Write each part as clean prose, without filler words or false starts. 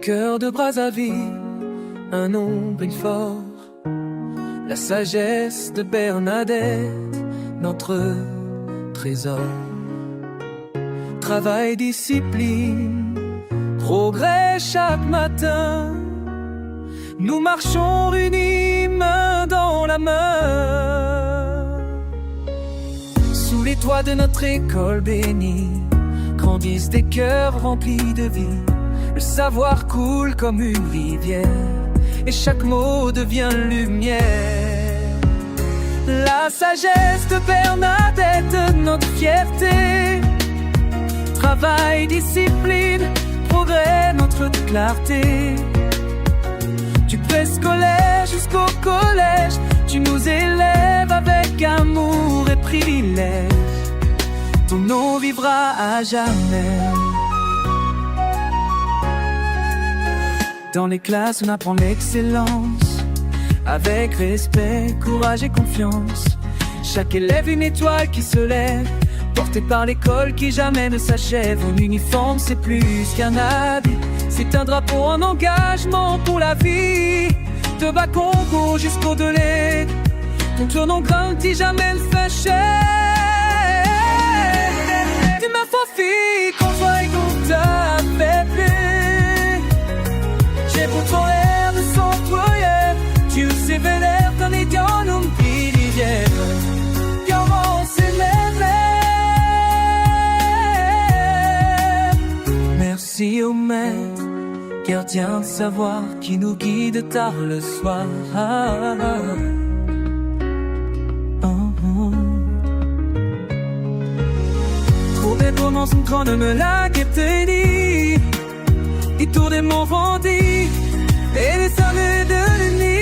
cœur de Brazzaville, un nombril fort, la sagesse de Bernadette, notre trésor. Travail, discipline, progrès chaque matin, nous marchons unis, main dans la main. Sous les toits de notre école bénie, grandissent des cœurs remplis de vie. Le savoir coule comme une rivière, et chaque mot devient lumière. La sagesse de Bernadette, notre fierté. Travail, discipline, progrès, notre clarté. Du préscolaire jusqu'au collège, tu nous élèves avec amour et privilège. Ton nom vivra à jamais. Dans les classes, on apprend l'excellence, avec respect, courage et confiance. Chaque élève une étoile qui se lève, portée par l'école qui jamais ne s'achève. En uniforme, c'est plus qu'un habit, c'est un drapeau en engagement pour la vie. De Bakongo jusqu'au Delay, ton nom grandit, jamais ne fâché. Tu m'as fille qu'on voit et qu'on t'a fait paix. J'ai pour ton air de s'employer, tu sais vénère ton idiot, non pilier. Comment c'est merci au maître, gardien de savoir, qui nous guide tard le soir. Trouver comment son camp ne me l'a guetté, et tour des monts vendis, et les sommets de l'ennemi.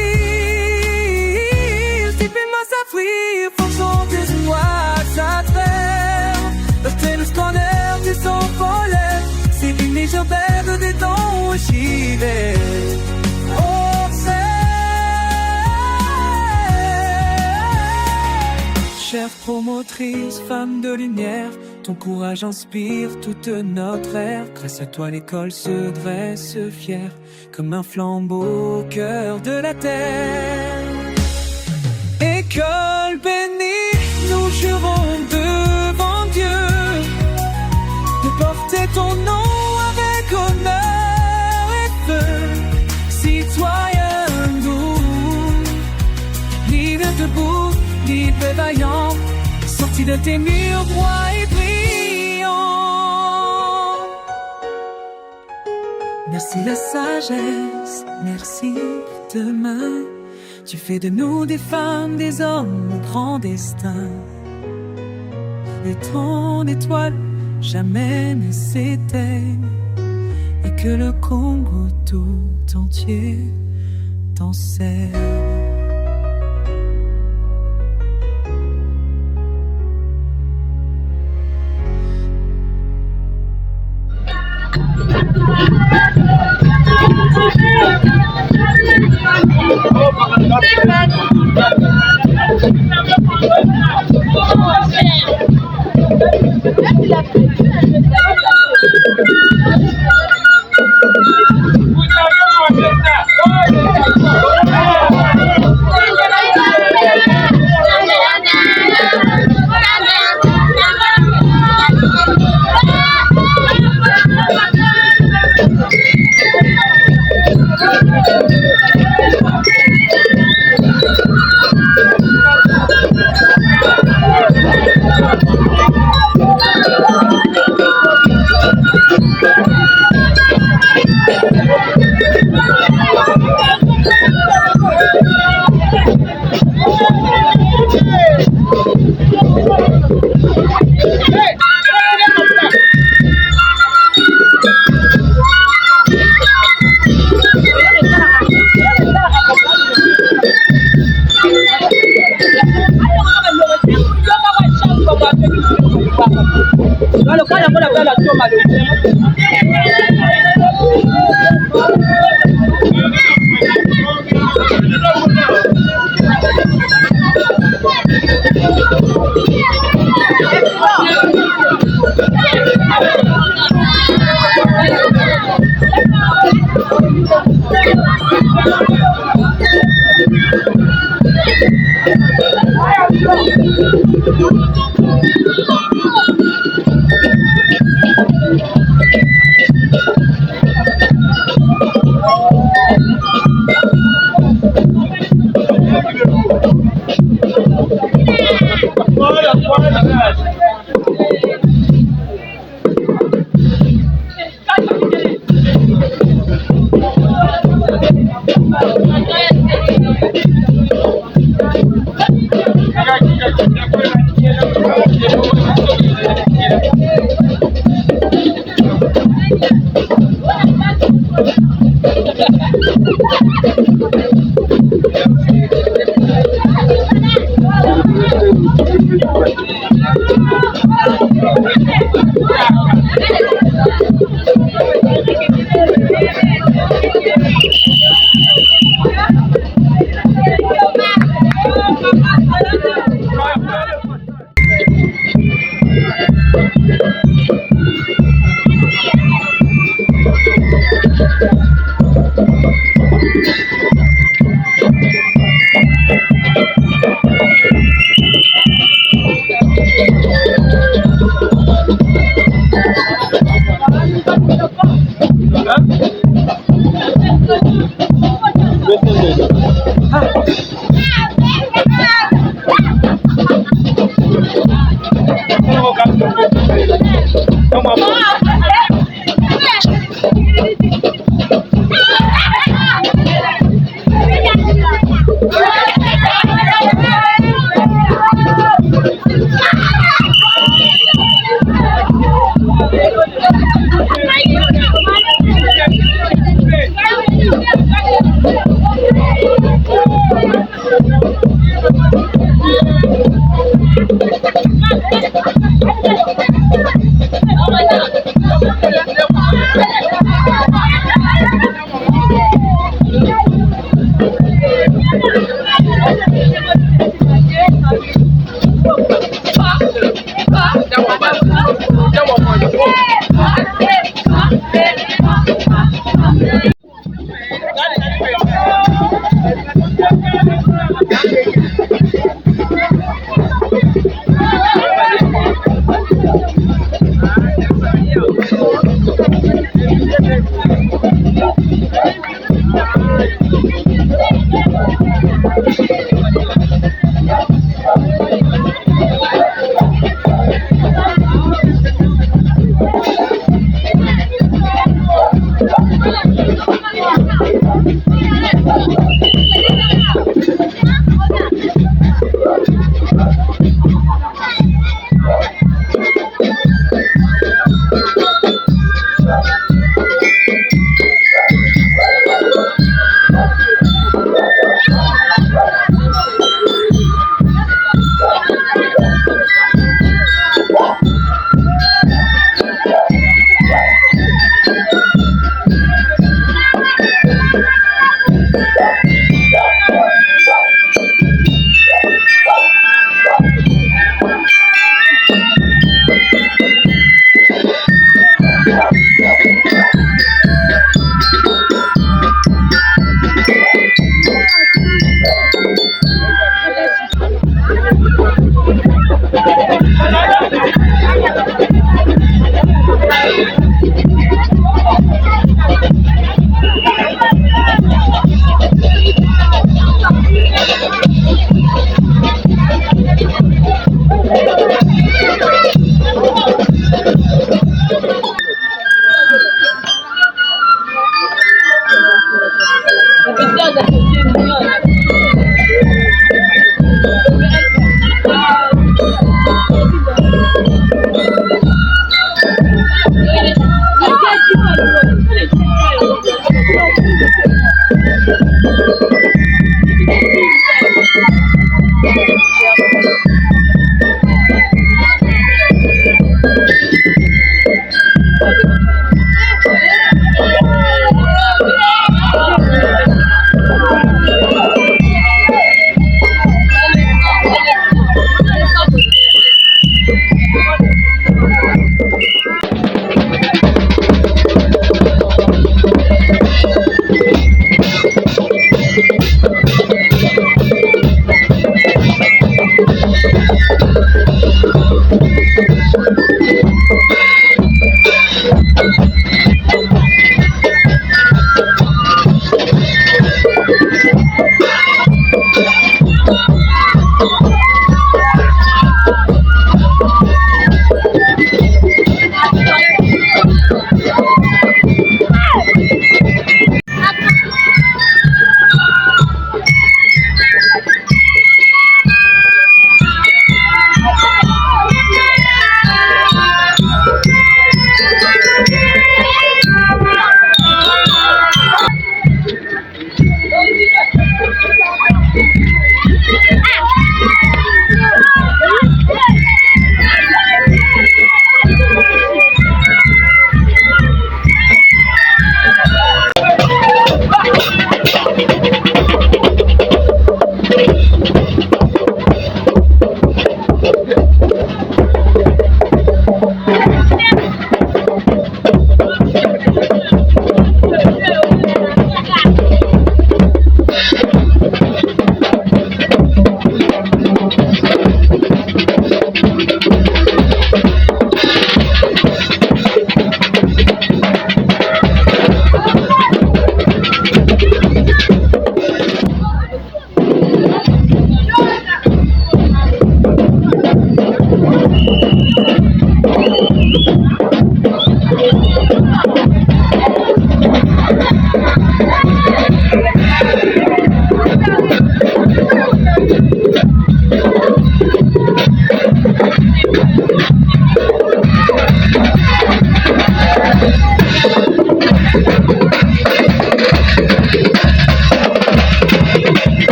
Si puis-moi s'affrir, faut chanter de moi sa trêve. Heurter le scandale du sang polaire, c'est une légendaire des temps gilet. Oh, c'est chère promotrice, femme de lumière, ton courage inspire toute notre ère. Grâce à toi, l'école se dresse fière, comme un flambeau au cœur de la terre. École bénie, nous jurons devant Dieu de porter ton nom avec honneur et feu. Citoyen doux, libre debout, libre et vaillant, sorti de tes murs droits et brillants. Merci la sagesse, merci demain. Tu fais de nous des femmes, des hommes au grand destin. Et ton étoile jamais ne s'éteigne, et que le Congo tout entier t'en sert.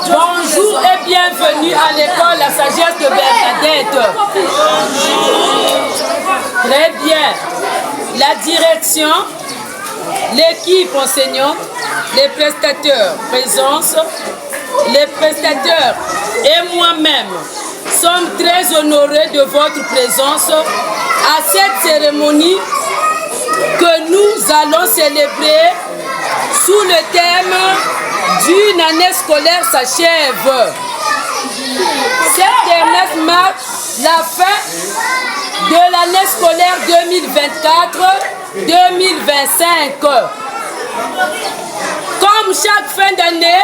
Bonjour et bienvenue à l'école La Sagesse de Bernadette. Très bien. La direction, l'équipe enseignante, les prestateurs, présence, les prestateurs et moi-même sommes très honorés de votre présence à cette cérémonie que nous allons célébrer sous le thème d'une année scolaire s'achève. Cette dernière marque la fin de l'année scolaire 2024-2025. Comme chaque fin d'année,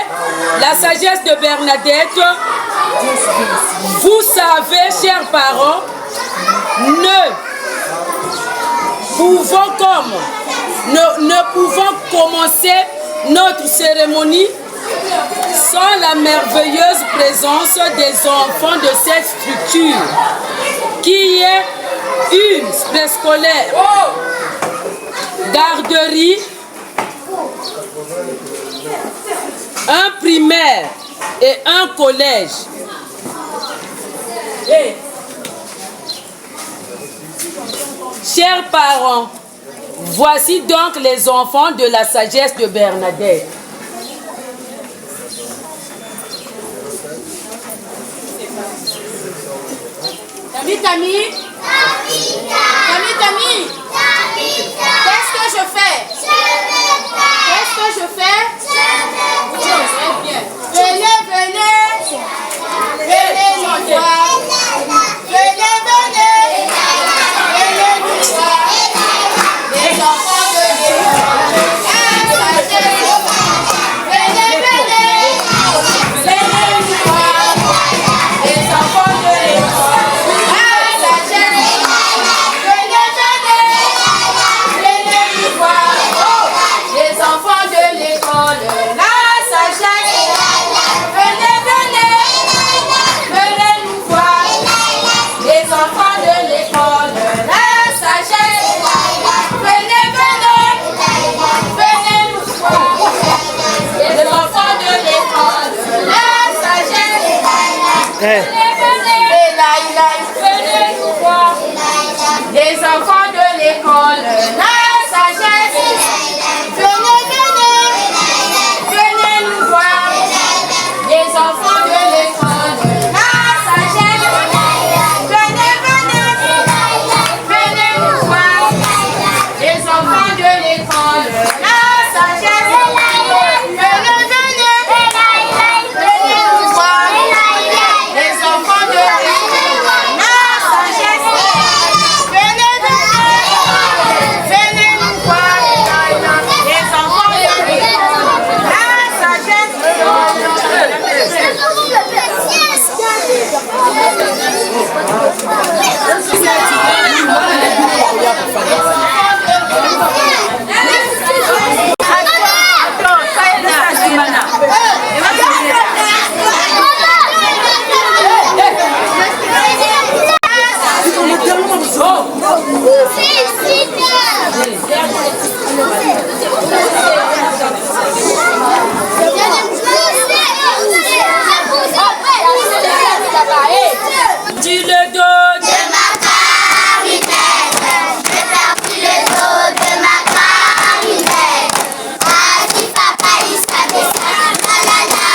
la sagesse de Bernadette, vous savez, chers parents, ne pouvons commencer notre cérémonie sans la merveilleuse présence des enfants de cette structure, qui est une préscolaire, garderie, un primaire et un collège. Chers parents, voici donc les enfants de la sagesse de Bernadette. Tami, qu'est-ce que je fais? Qu'est-ce que je fais? Très bien. Venez nous voir. Venez nous voir. Les enfants de l'école. Venez nous voir. Les enfants de l'école. Venez nous voir, les enfants de l'école, la sagesse. Venez nous voir, les enfants de l'école, la sagesse. Venez nous voir, les enfants de l'école, la sagesse. Tu le dos de ma carinette, je perds le dos de ma carinette. Ah, si papa il savait ça, la la la.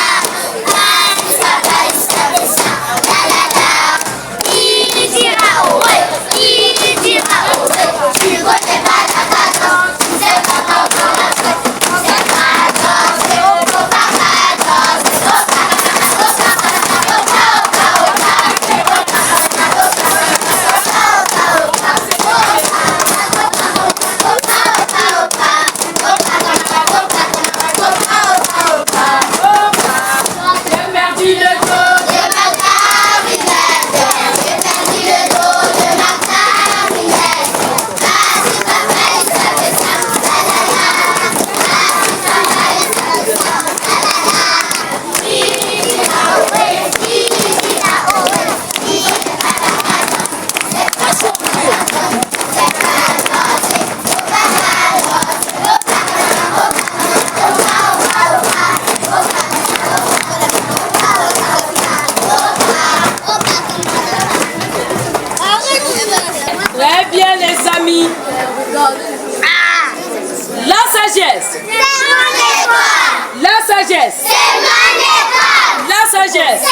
sagesse.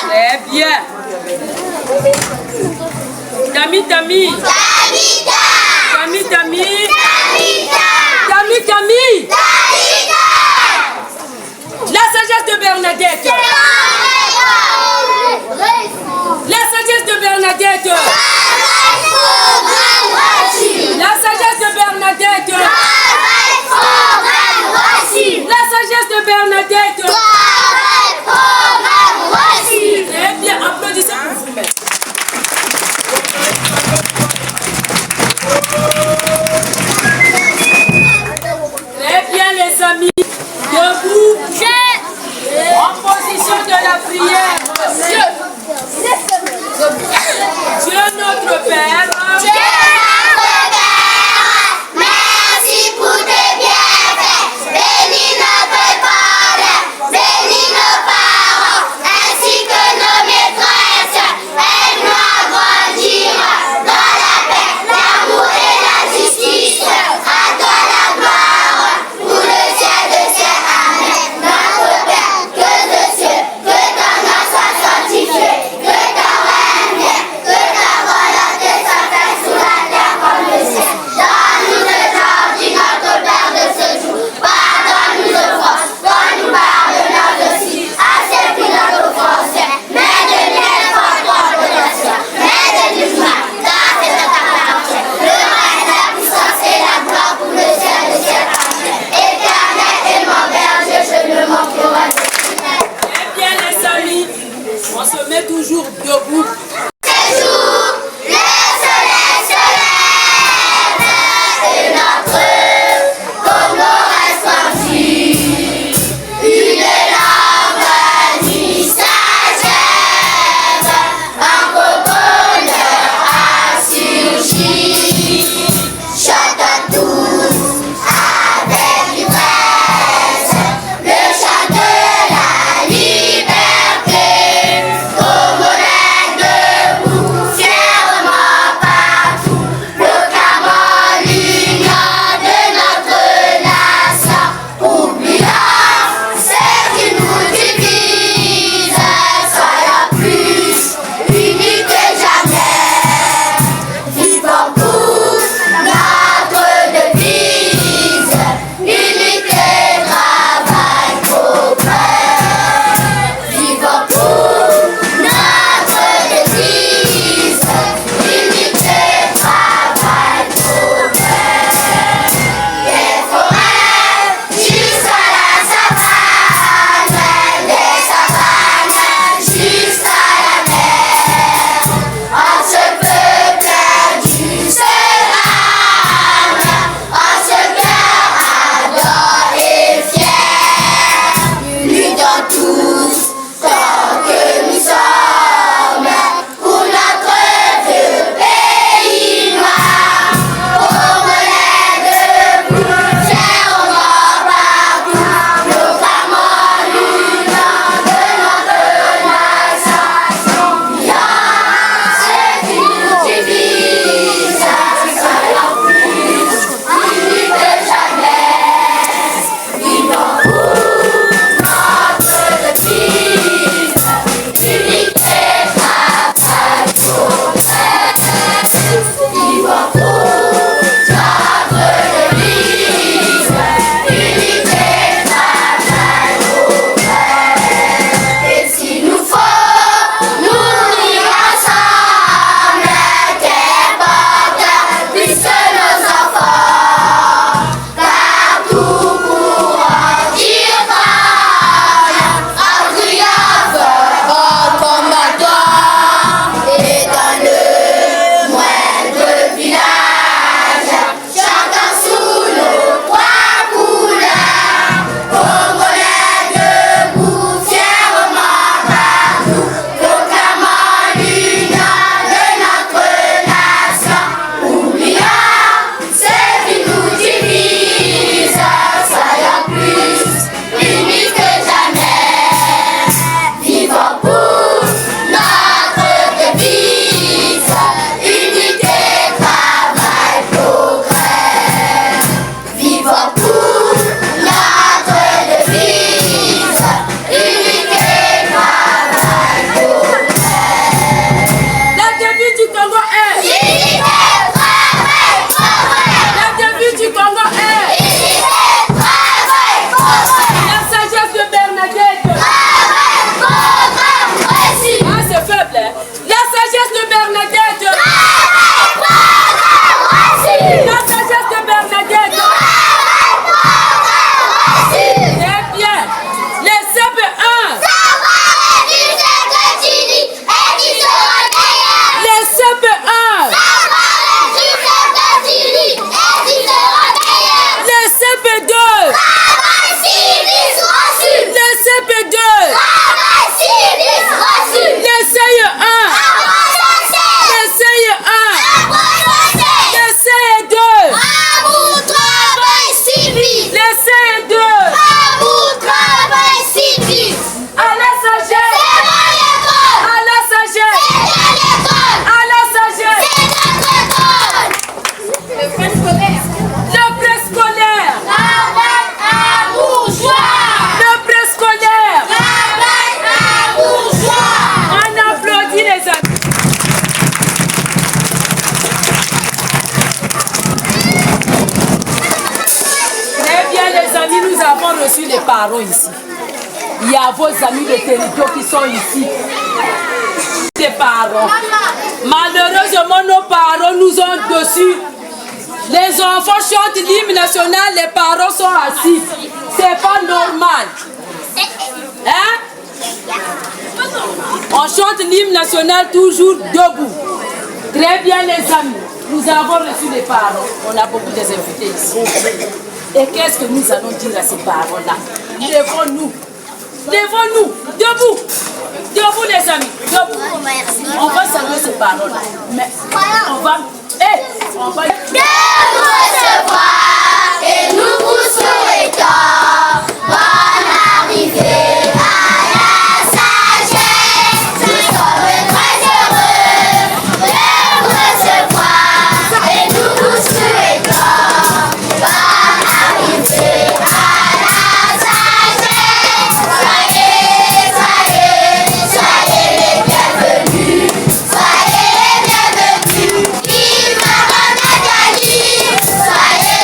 Très bien. Tami, Tami. Tami, Tami. Tami, Tami. La sagesse de Bernadette. La sagesse de Bernadette. La sagesse de Bernadette. La sagesse de Bernadette. Très bien, applaudissez pour vous-même. Très bien. parents ici. Il y a vos amis de territoire qui sont ici. Des parents. Malheureusement, nos parents nous ont dessus. Les enfants chantent l'hymne national, les parents sont assis. C'est pas normal. Hein? On chante l'hymne national toujours debout. Très bien les amis. Nous avons reçu les parents. On a beaucoup des invités ici. Et qu'est-ce que nous allons dire à ces parents-là? Lèvons-nous. Lèvons-nous. Debout. Debout les amis. Debout. On va saluer ces parents-là. Mais on va... on va... De vous recevoir et nous vous souhaitons bonne arrivée à la sagesse. Nous sommes très heureux de vous recevoir et nous vous souhaitons bonne arrivée à la sagesse. Soyez les bienvenus, soyez les bienvenus. Vive Maman Nathalie, soyez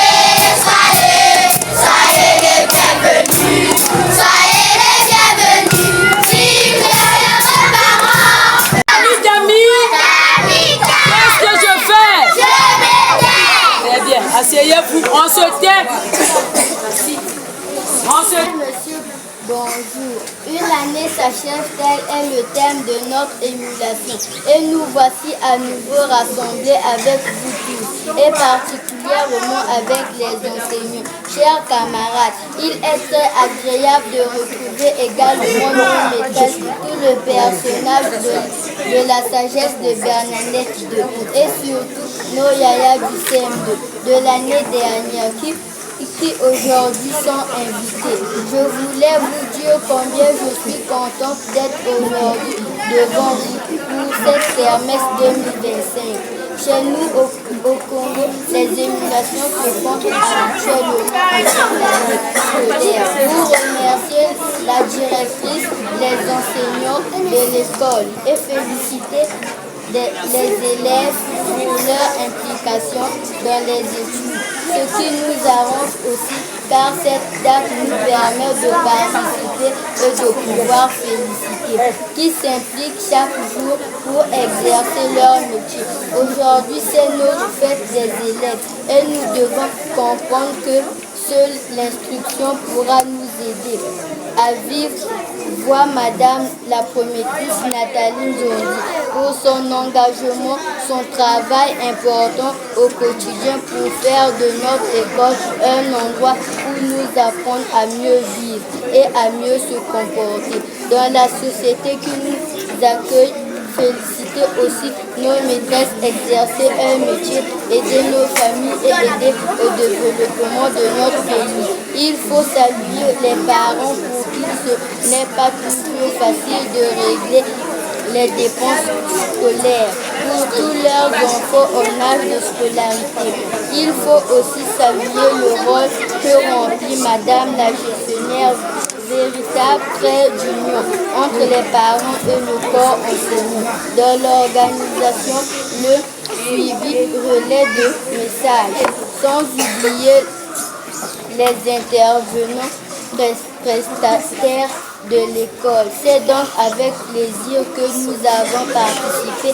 les bienvenus, soyez les bienvenus. Vive les parents. Amis d'amis, qu'est-ce que je fais? Je m'étais. Très bien, asseyez-vous, on se tait. On se tait. Monsieur, bonjour. Une année s'achève, tel est le thème de notre émulation. Et nous voici à nouveau rassemblés avec vous tous, et particulièrement avec les enseignants. Chers camarades, il est très agréable de retrouver également nos maîtresses, tout le personnage de la sagesse de Bernadette II, et surtout nos yayas du CM2 de l'année dernière qui aujourd'hui sont invités. Je voulais vous dire combien je suis contente d'être aujourd'hui devant vous pour cette kermesse 2025. Chez nous au Congo, les émulations se font actuellement en l'année scolaire. Pour remercier la directrice, les enseignants de l'école et féliciter les élèves pour leur implication dans les études. Ce qui nous arrange aussi car cette date nous permet de participer et de pouvoir féliciter qui s'impliquent chaque jour pour exercer leur métier. Aujourd'hui, c'est notre fête des élèves et nous devons comprendre que seule l'instruction pourra nous aider à vivre. Voix Madame la promettrice Nathalie Nzondi pour son engagement, son travail important au quotidien pour faire de notre école un endroit où nous apprendre à mieux vivre et à mieux se comporter dans la société qui nous accueille. Féliciter aussi nos maîtresses, exercer un métier, aider nos familles et aider au développement de notre pays. Il faut saluer les parents pour qui ce n'est pas toujours facile de régler les dépenses scolaires pour tous leurs enfants en âge de scolarité. Il faut aussi saluer le rôle que remplit Madame la gestionnaire, véritable trait d'union entre les parents et le corps enseignant. Dans l'organisation, le suivi relais de messages, sans oublier les intervenants prestataires de l'école. C'est donc avec plaisir que nous avons participé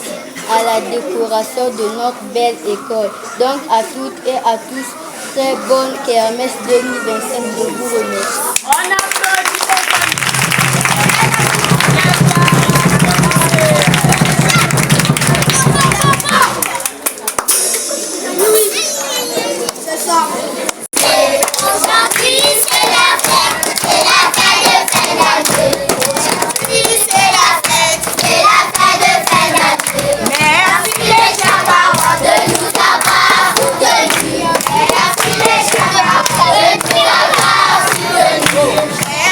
à la décoration de notre belle école. Donc à toutes et à tous, très bonne kermesse 2025. Je vous remercie. On applaudit Aujourd'hui, c'est la fête de fin d'année. Aujourd'hui, c'est la fête de fin d'année. Merci les chers parents de nous avoir soutenus. Merci les chers parents de nous avoir soutenus.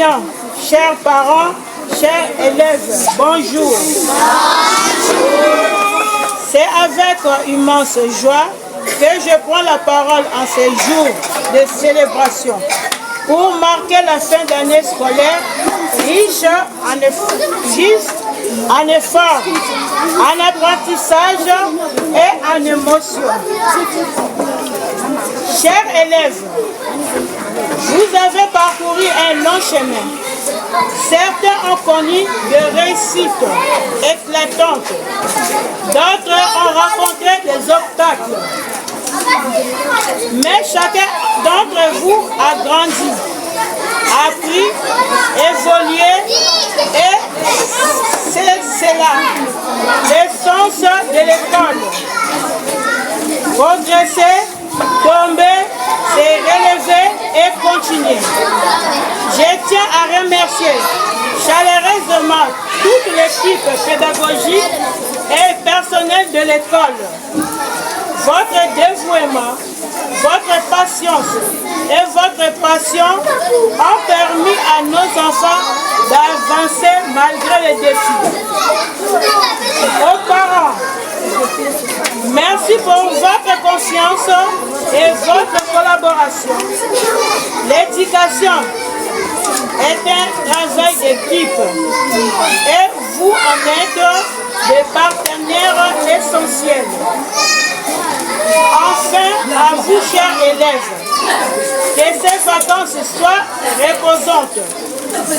enseignants, chers parents, chers élèves, bonjour. C'est avec immense joie que je prends la parole en ces jours de célébration pour marquer la fin d'année scolaire riche en efforts, en apprentissage et en émotions. Chers élèves, vous avez parcouru un long chemin. Certains ont connu des réussites éclatantes, d'autres ont rencontré des obstacles. Mais chacun d'entre vous a grandi, appris, évolué et c'est cela, l'essence de l'école. Progresser, tomber, se relever et continuer. Je tiens à remercier chaleureusement toute l'équipe pédagogique et personnel de l'école. Votre dévouement, votre patience et votre passion ont permis à nos enfants d'avancer malgré les défis. Aux parents, merci pour votre confiance et votre collaboration. L'éducation est un travail d'équipe et vous en êtes des partenaires essentiels. Enfin, à vous, chers élèves, que ces vacances soient reposantes,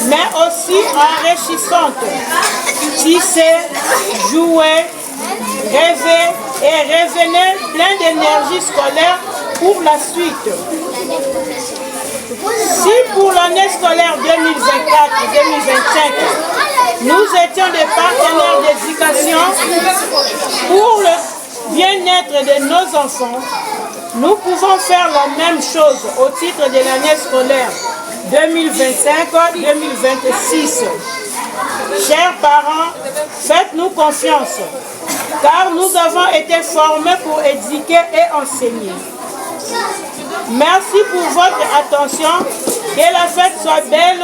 mais aussi enrichissantes. Tissez, jouez, rêvez et revenez plein d'énergie scolaire pour la suite. Si pour l'année scolaire 2024-2025, nous étions des partenaires d'éducation pour le bien-être de nos enfants, nous pouvons faire la même chose au titre de l'année scolaire 2025-2026. Chers parents, faites-nous confiance, car nous avons été formés pour éduquer et enseigner. Merci pour votre attention, que la fête soit belle,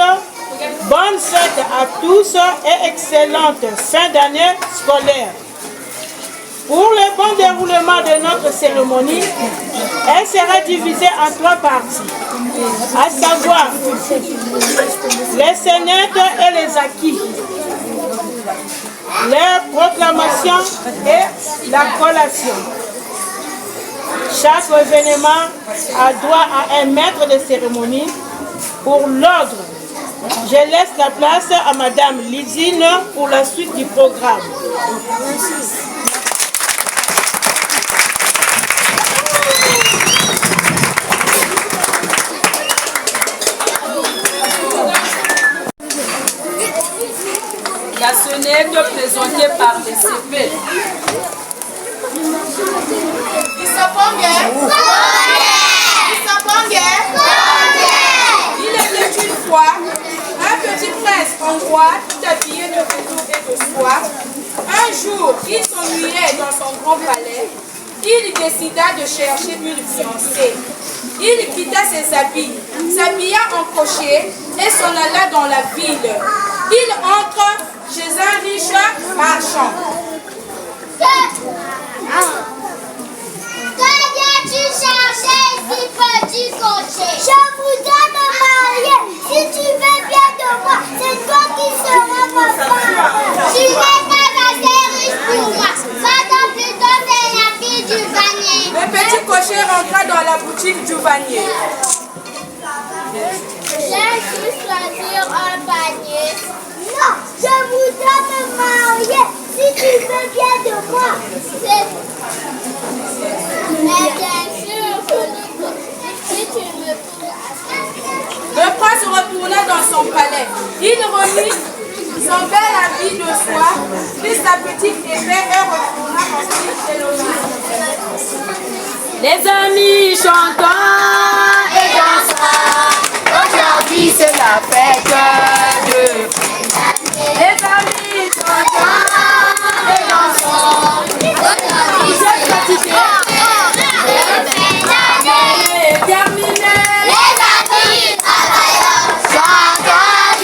bonne fête à tous et excellente fin d'année scolaire. Pour le bon déroulement de notre cérémonie, elle sera divisée en 3 parties, à savoir les scénettes et les acquis, les proclamations et la collation. Chaque événement a droit à un maître de cérémonie. Pour l'ordre, je laisse la place à Madame Lizine pour la suite du programme. La sonnette présentée par les CP. Il était une fois un petit prince hongrois tout habillé de velours et de soie. Un jour, il s'ennuyait dans son grand palais. Il décida de chercher une fiancée. Il quitta ses habits, s'habilla en cocher et s'en alla dans la ville. Il entre chez un riche marchand. Que viens-tu chercher ici, petit cocher? Je voudrais me marier. Si tu veux bien de moi, c'est toi qui seras ma femme. Tu n'es pas assez riche pour moi. Va donc plutôt vers la fille du panier. Le petit cocher rentra dans la boutique du panier. J'ai dû choisir un panier. Non, je voudrais me marier. Si tu veux bien de moi, c'est... Mais bien sûr, si tu me pousses. Le prince retourna dans son palais. Il remit son bel habit de soie, prit sa petite épée et retourna ensuite chez le Les amis chantants et dansant, aujourd'hui c'est la fête de les amis chantants et dansant, aujourd'hui c'est fatigué. Terminé. Les amis travailleurs, chantons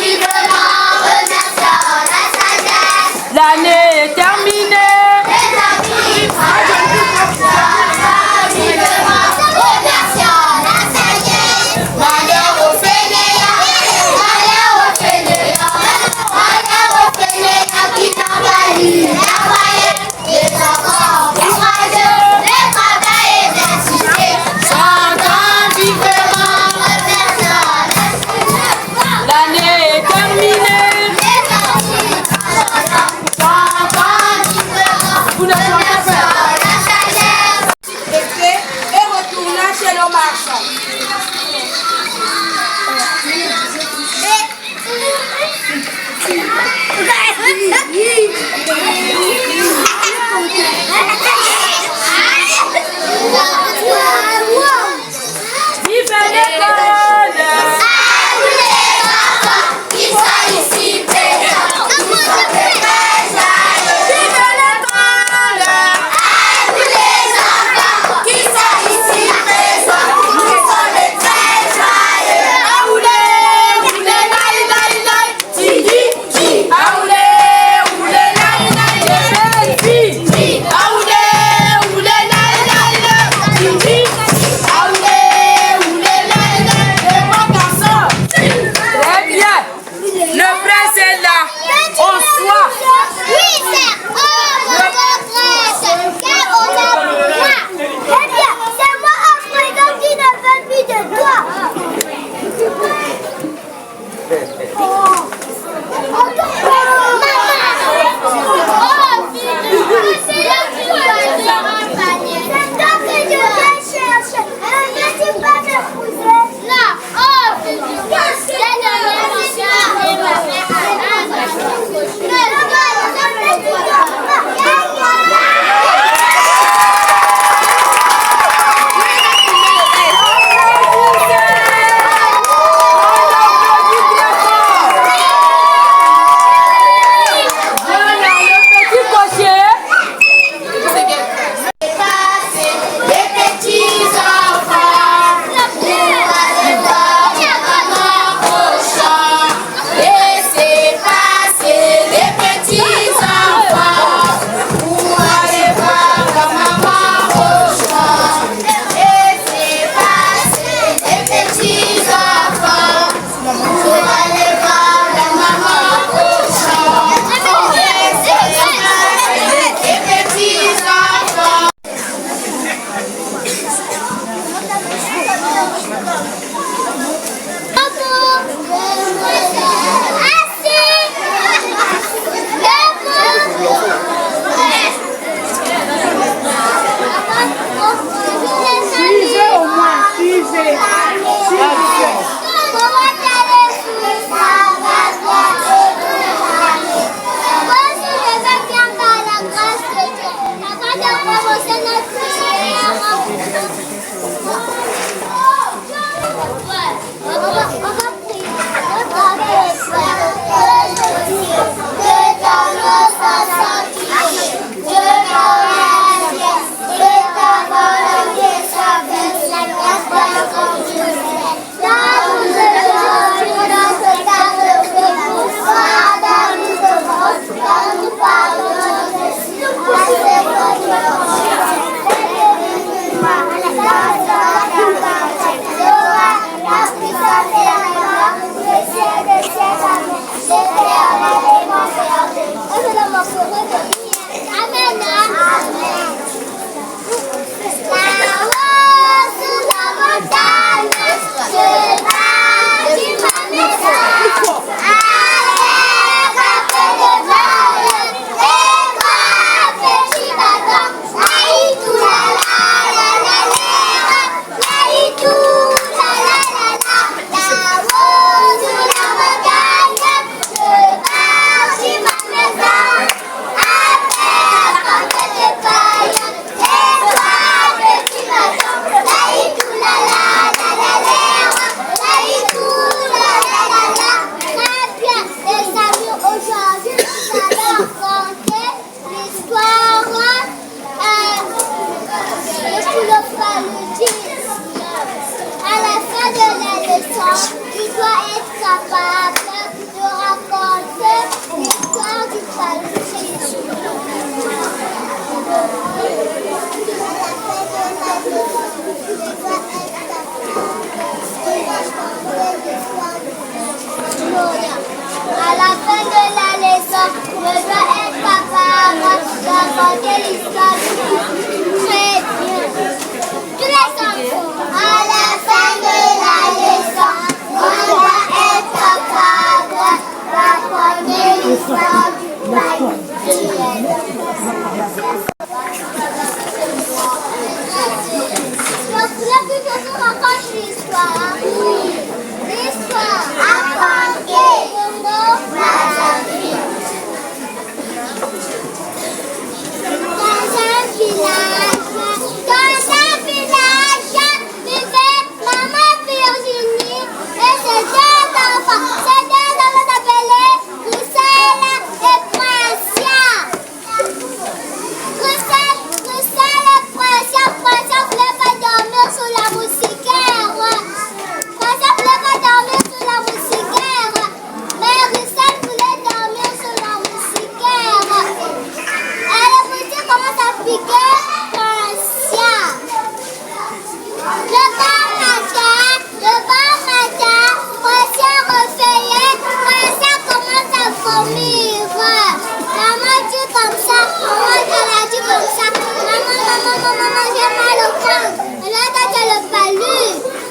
Maman, elle a dit comme ça. Maman, j'ai mal au crâne. Alors, toi, tu l'as pas lu.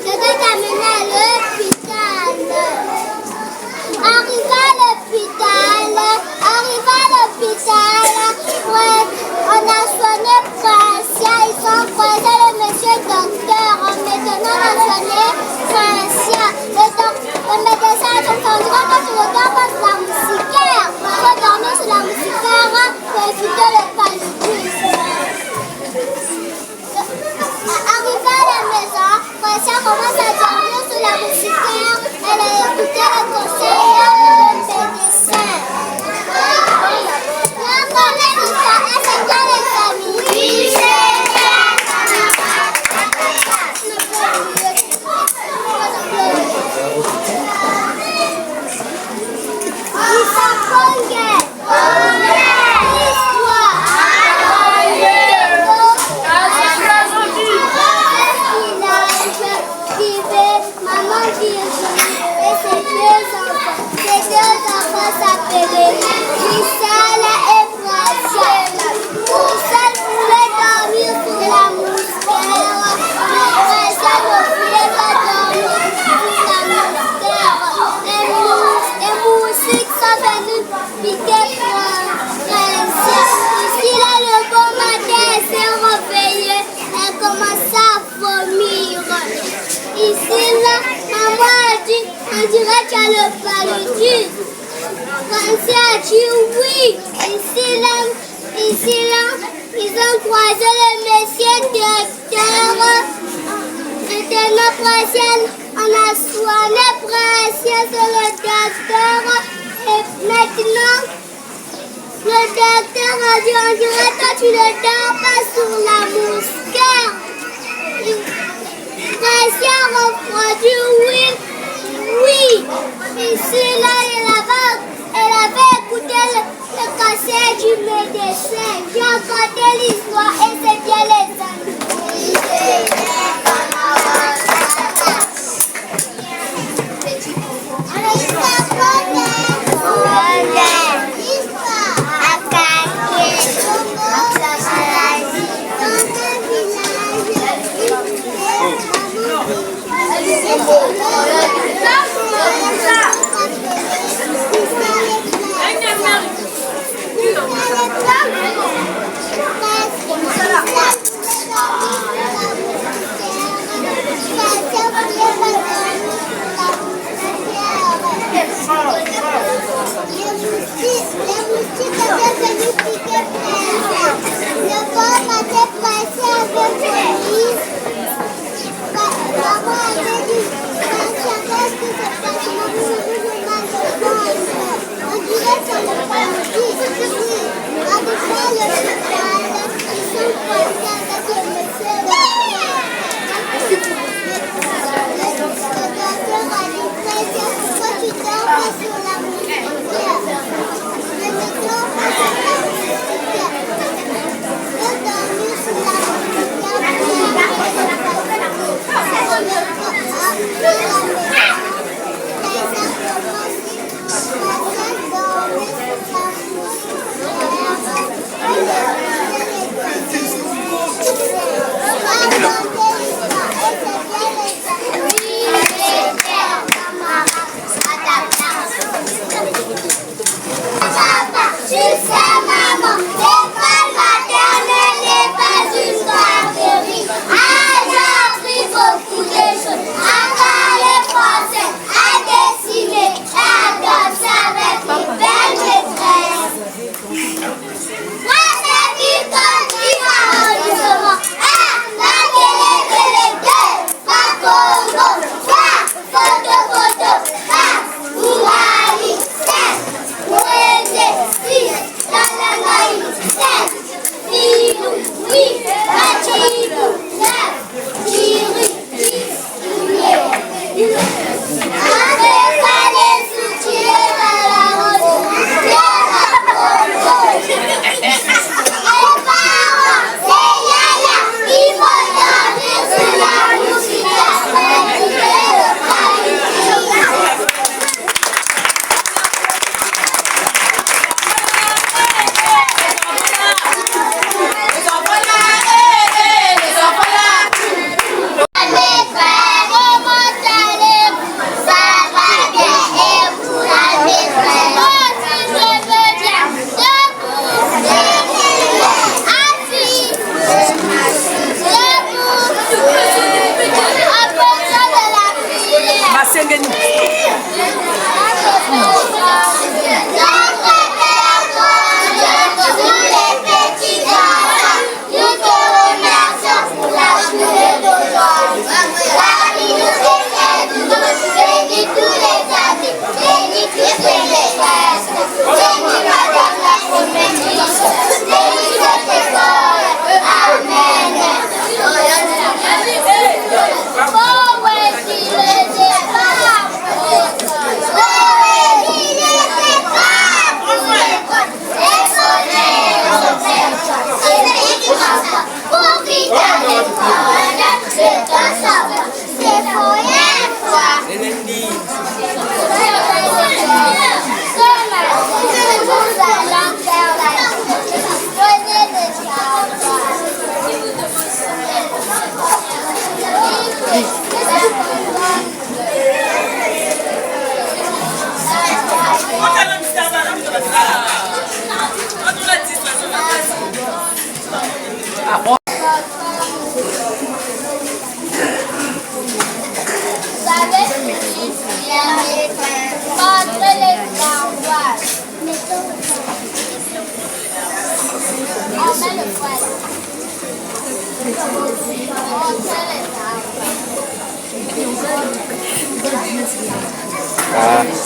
Je dois t'amener à l'hôpital. Arrivé à l'hôpital, ouais, on a soigné Francia, ils ont croisé le monsieur docteur. Maintenant, on a soigné Francia. Le médecin a entendu que tu ne dors pas sur la moustiquaire. Il faut dormir sur la moustiquaire pour éviter le paludisme. Arrivé à la maison, Francia commence à dormir sur la moustiquaire. Elle a écouté le conseil du médecin. Oui, c'est maman qui est venue et ses deux enfants s'appelaient Gisèle et Francia. Gisèle voulait dormir sur la moustiquaire, mais Francia ne voulait pas dormir sur la moustiquaire. Les moustiques sont venus piquer Francia. Ici, là, le bon matin, elle s'est réveillée, elle commença à vomir. Ici, là, maman a dit, on dirait qu'il y a le paludisme. Francia a dit oui. Ici, là, ils ont croisé le monsieur directeur. Maintenant, Francia, on a soigné Francia sur le docteur. Et maintenant, le docteur a dit, on dirait que tu ne dors pas sur la moustiquaire. Francia a refroidi, oui. Ici, là, elle avait écouté le conseil du médecin. J'ai raconté l'histoire et c'est bien les amis. Thank you.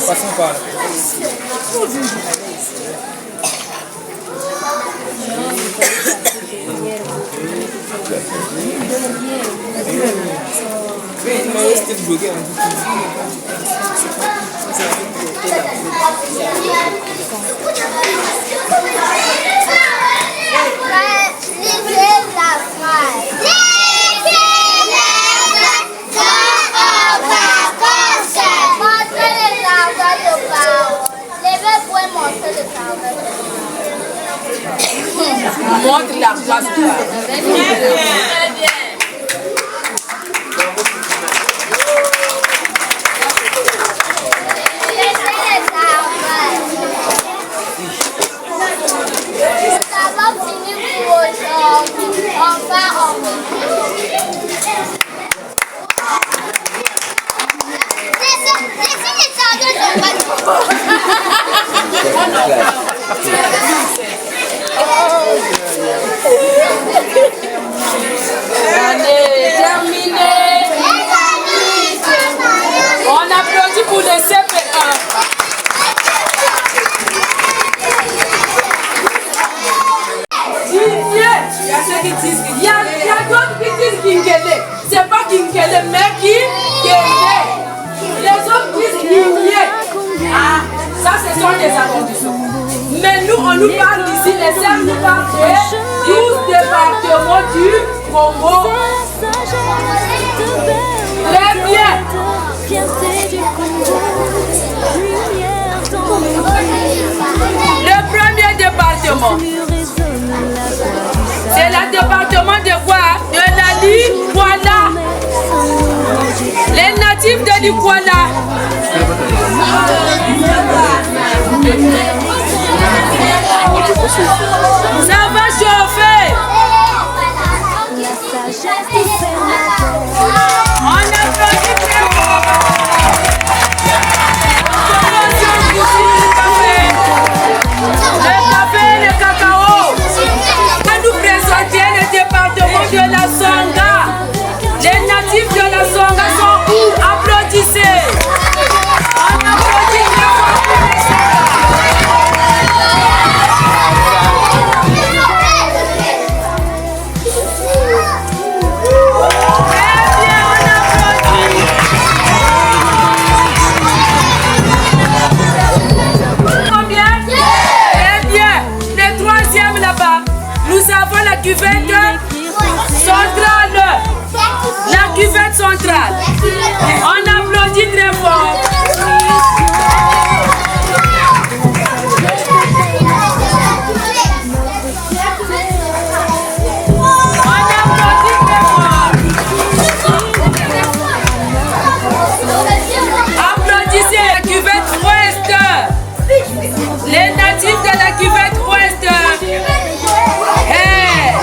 Passons par là. Montre la place du bar. Très bien. Allez, terminé. On applaudit pour les CP1. Il y a ceux qui disent qu'il y a d'autres qui disent Kinkele. C'est pas Kinkele, mais Kinkele. Les autres disent Kinkele. Ah, ça ce sont des arrondissements. Mais nous, on nous parle ici, les serfs nous parlent des 12 départements du Congo. Très bien. Le premier département, c'est le département de quoi? De la Likuala. Les natifs de Likuala. Ça va chauffer. On applaudit très fort. Le café et le cacao. Quand nous présenter le département de la Songa, les natifs de la Songa sont où? Applaudissez. On applaudit très fort pour les Songa. La cuvette centrale. La cuvette centrale. On applaudit très fort. On applaudit très fort. Applaudissez la cuvette ouest. Les natifs de la cuvette ouest. Hey.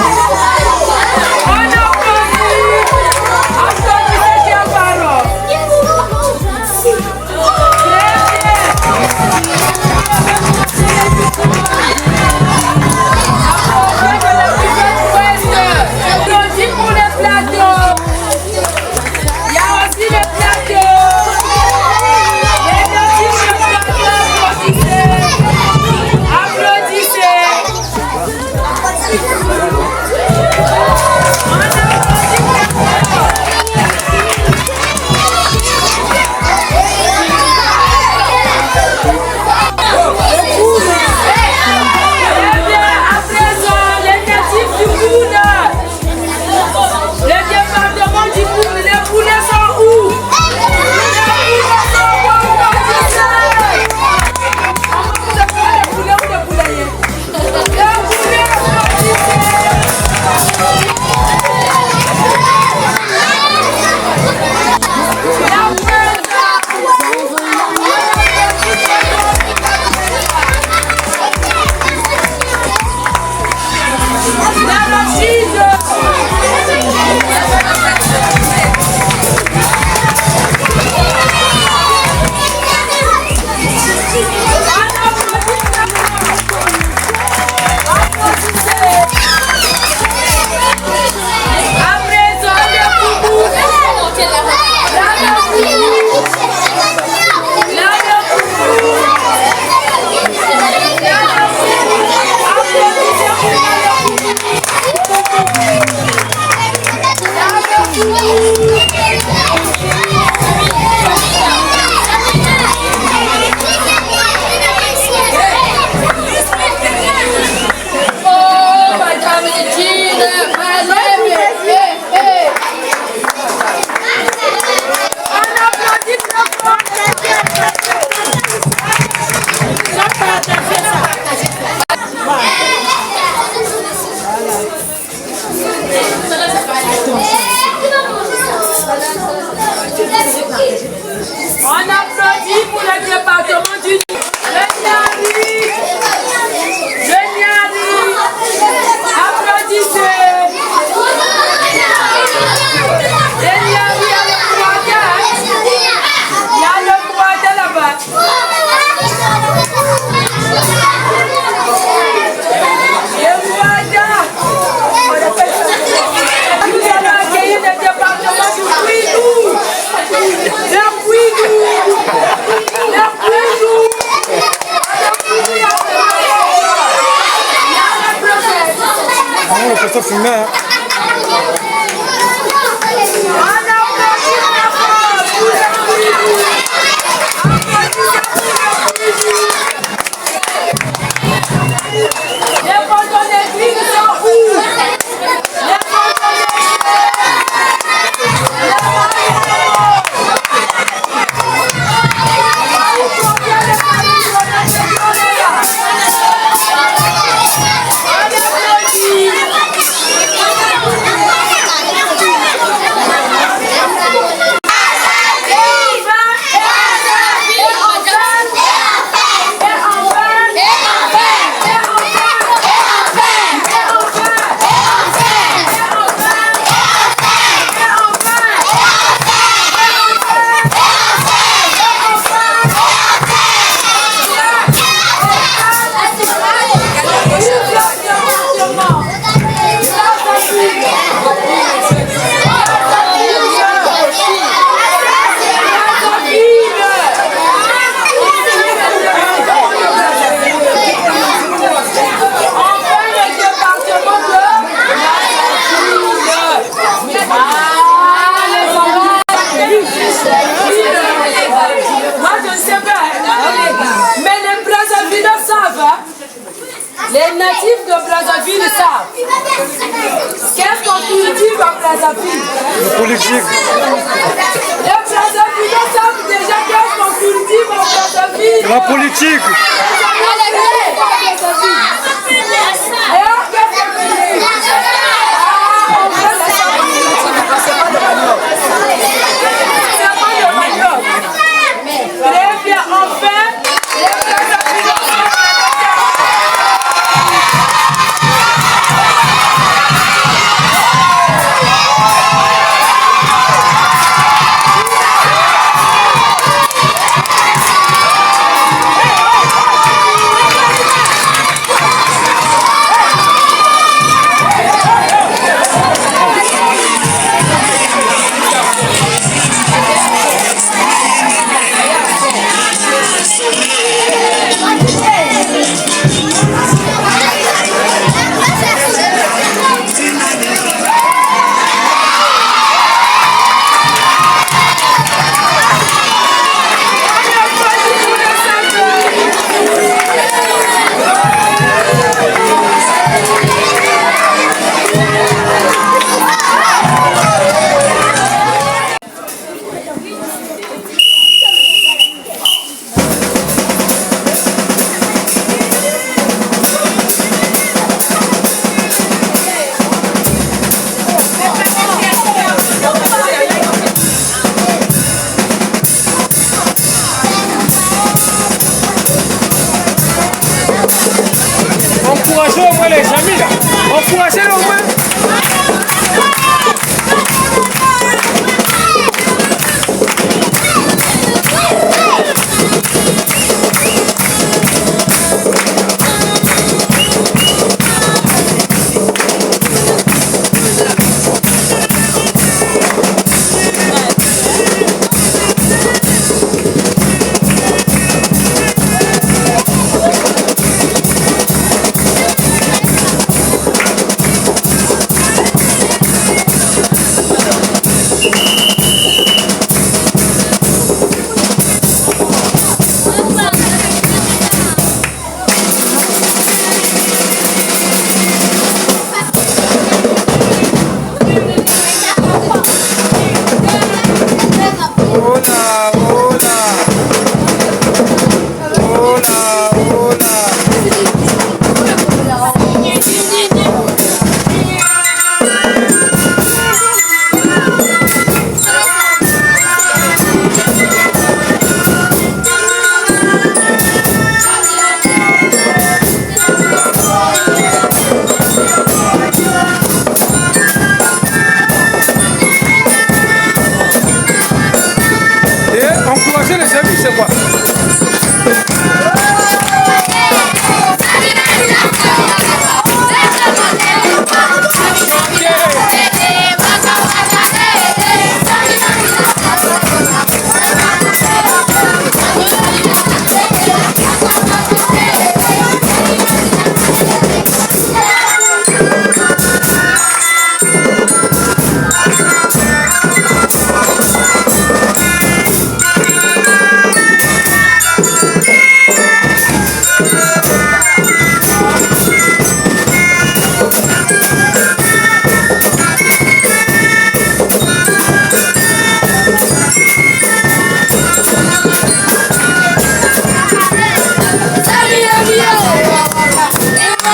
On applaudit pour le département du applaudissez. Il y a le Croatia là-bas. Nous allons accueillir le département du Puydou. On peut se fumer. Les natifs de Brazzaville savent. Qu'est-ce qu'on cultive à Brazzaville? Le politique. Les Brazzavillois savent déjà qu'est-ce qu'on cultive à Brazzaville. La politique. Très bien, enfin, les Brazzavillois sont Encouragez au moins les amis là. Encouragez-les au moins.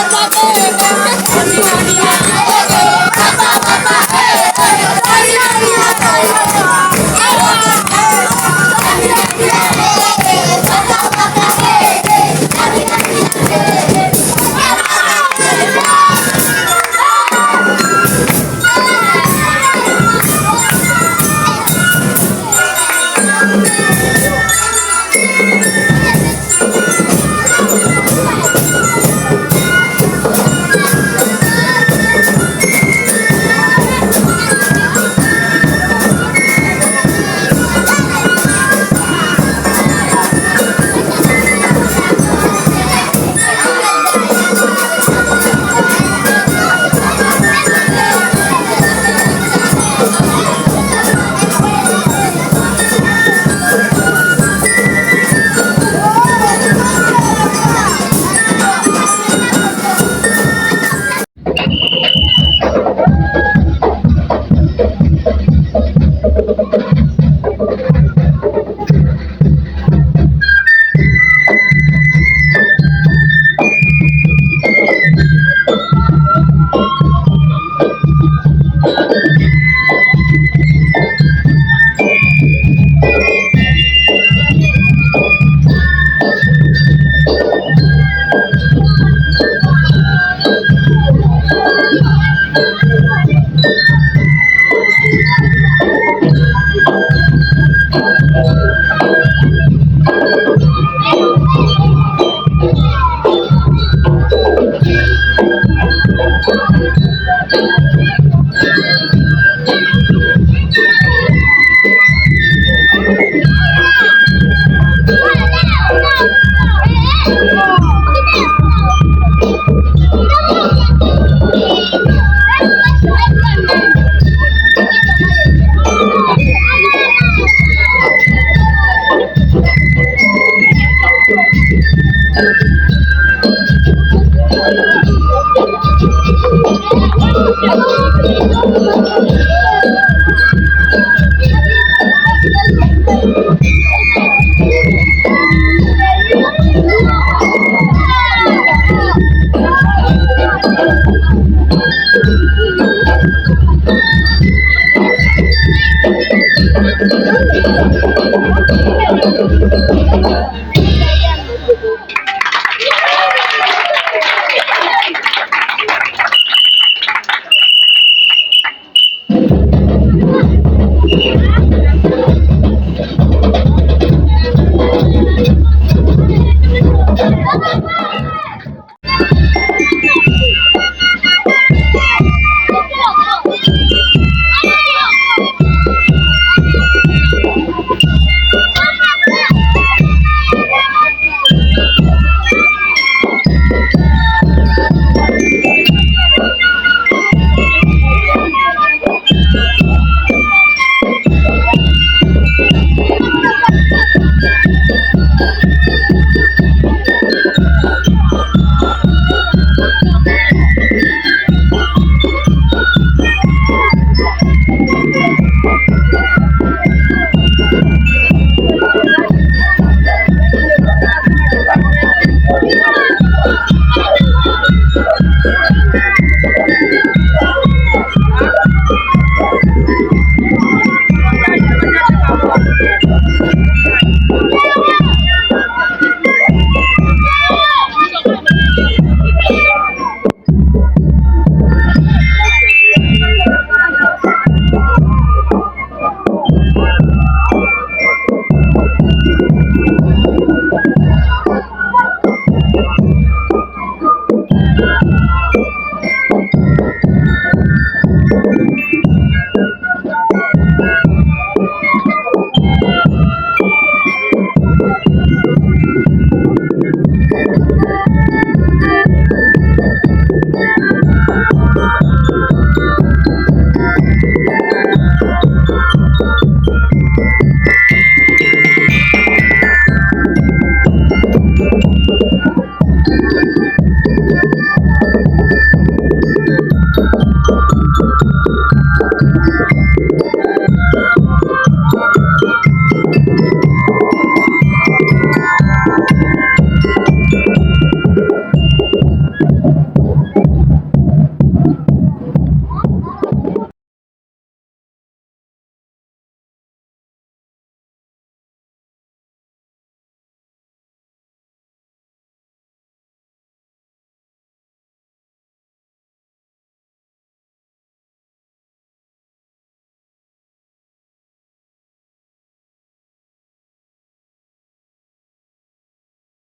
Papa